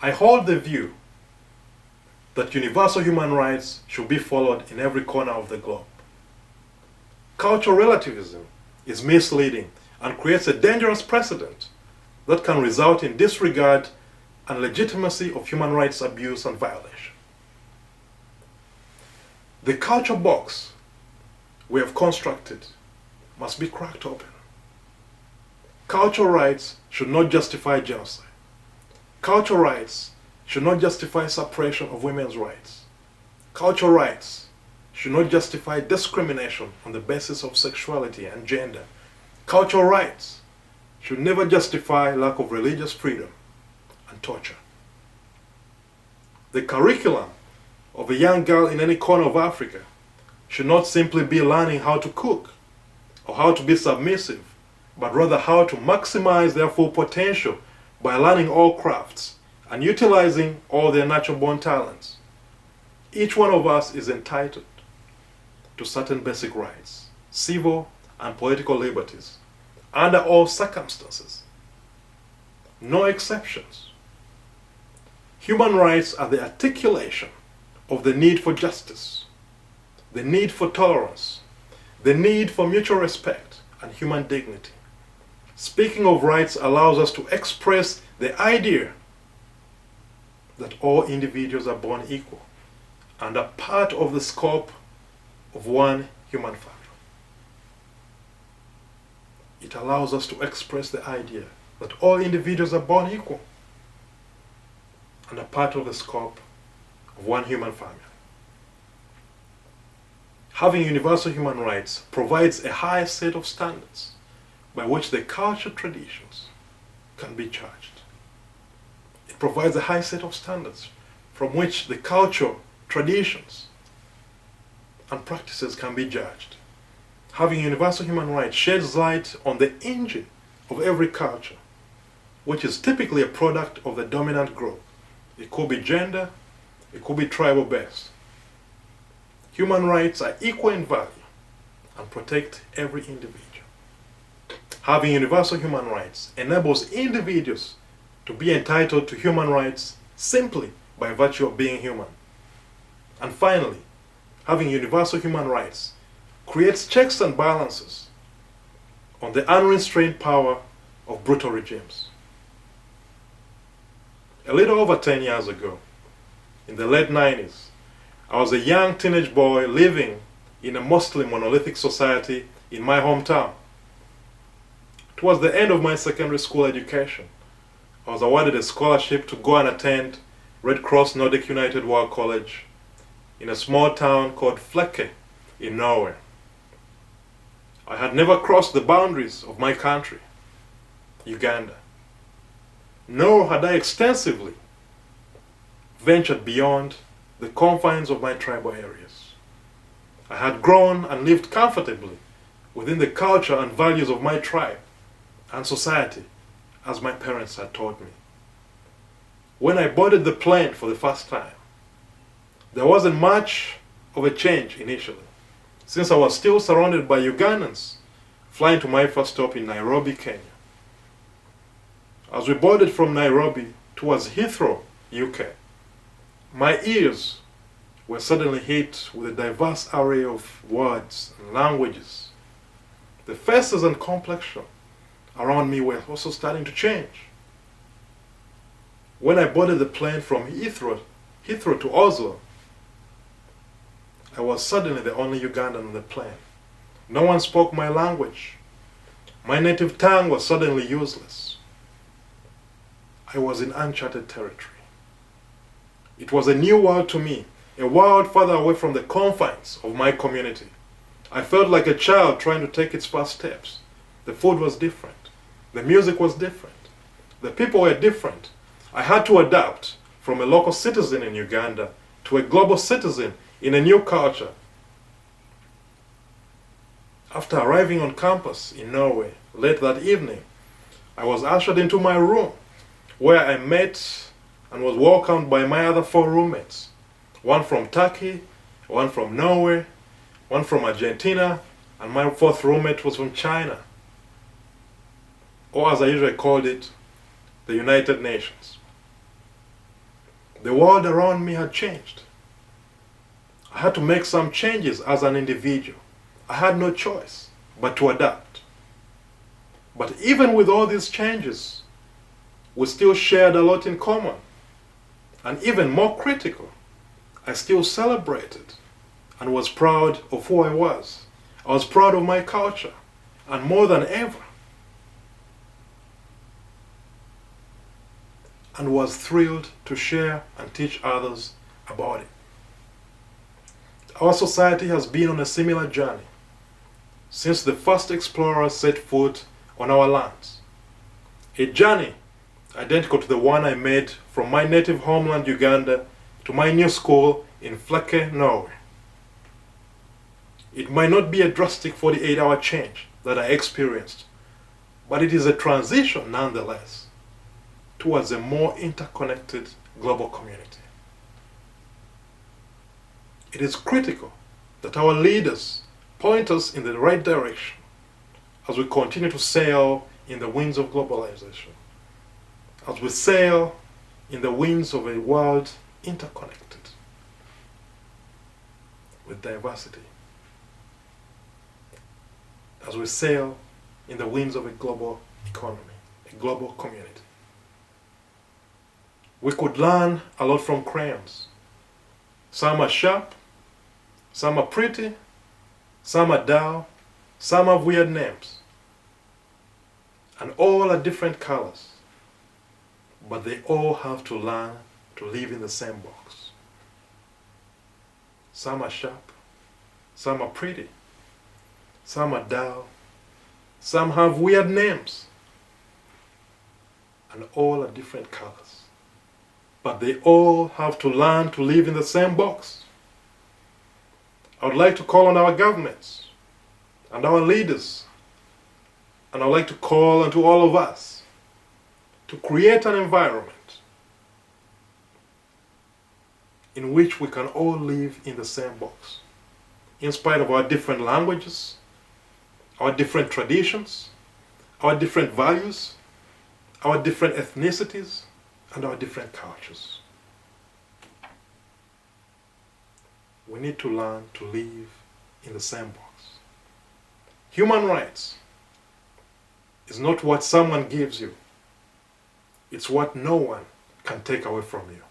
I hold the view that universal human rights should be followed in every corner of the globe. Cultural relativism is misleading and creates a dangerous precedent that can result in disregard and legitimacy of human rights abuse and violation. The culture box we have constructed must be cracked open. Cultural rights should not justify genocide. Cultural rights should not justify suppression of women's rights. Cultural rights should not justify discrimination on the basis of sexuality and gender. Cultural rights should never justify lack of religious freedom and torture. The curriculum of a young girl in any corner of Africa should not simply be learning how to cook or how to be submissive, but rather how to maximize their full potential by learning all crafts and utilizing all their natural-born talents. Each one of us is entitled to certain basic rights, civil and political liberties, under all circumstances. No exceptions. Human rights are the articulation of the need for justice, the need for tolerance, the need for mutual respect and human dignity. Speaking of rights allows us to express the idea that all individuals are born equal and are part of the scope of one human family. It allows us to express the idea that all individuals are born equal and are part of the scope of one human family. Having universal human rights provides a high set of standards by which the cultural traditions can be judged. It provides a high set of standards from which the cultural traditions and practices can be judged. Having universal human rights sheds light on the engine of every culture, which is typically a product of the dominant group. It could be gender, it could be tribal-based. Human rights are equal in value and protect every individual. Having universal human rights enables individuals to be entitled to human rights simply by virtue of being human. And finally, having universal human rights creates checks and balances on the unrestrained power of brutal regimes. A little over 10 years ago, in the late 90s, I was a young teenage boy living in a Muslim monolithic society in my hometown. Towards the end of my secondary school education, I was awarded a scholarship to go and attend Red Cross Nordic United World College in a small town called Flekke in Norway. I had never crossed the boundaries of my country, Uganda, nor had I extensively ventured beyond the confines of my tribal areas. I had grown and lived comfortably within the culture and values of my tribe and society, as my parents had taught me. When I boarded the plane for the first time, there wasn't much of a change initially, since I was still surrounded by Ugandans flying to my first stop in Nairobi, Kenya. As we boarded from Nairobi towards Heathrow, UK, my ears were suddenly hit with a diverse array of words and languages. The faces and complexion around me were also starting to change. When I boarded the plane from Heathrow to Oslo, I was suddenly the only Ugandan on the plane. No one spoke my language. My native tongue was suddenly useless. I was in uncharted territory. It was a new world to me, a world further away from the confines of my community. I felt like a child trying to take its first steps. The food was different. The music was different. The people were different. I had to adapt from a local citizen in Uganda to a global citizen in a new culture. After arriving on campus in Norway late that evening, I was ushered into my room, where I met and was welcomed by my other 4 roommates. One from Turkey, one from Norway, one from Argentina, and my 4th roommate was from China. Or as I usually called it, the United Nations. The world around me had changed. I had to make some changes as an individual. I had no choice but to adapt. But even with all these changes, we still shared a lot in common. And even more critical, I still celebrated and was proud of who I was. I was proud of my culture, and more than ever, and was thrilled to share and teach others about it. Our society has been on a similar journey since the first explorers set foot on our lands. A journey identical to the one I made from my native homeland Uganda to my new school in Flekke, Norway. It might not be a drastic 48-hour change that I experienced, but it is a transition nonetheless towards a more interconnected global community. It is critical that our leaders point us in the right direction as we continue to sail in the winds of globalization, as we sail in the winds of a world interconnected with diversity, as we sail in the winds of a global economy, a global community. We could learn a lot from crayons. Some are sharp, some are pretty, some are dull, some have weird names, and all are different colors. But they all have to learn to live in the same box. Some are sharp, some are pretty, some are dull, some have weird names, and all are different colors. But they all have to learn to live in the same box. I would like to call on our governments and our leaders, and I would like to call on to all of us to create an environment in which we can all live in the same box, in spite of our different languages, our different traditions, our different values, our different ethnicities, and our different cultures. We need to learn to live in the same box. Human rights is not what someone gives you. It's what no one can take away from you.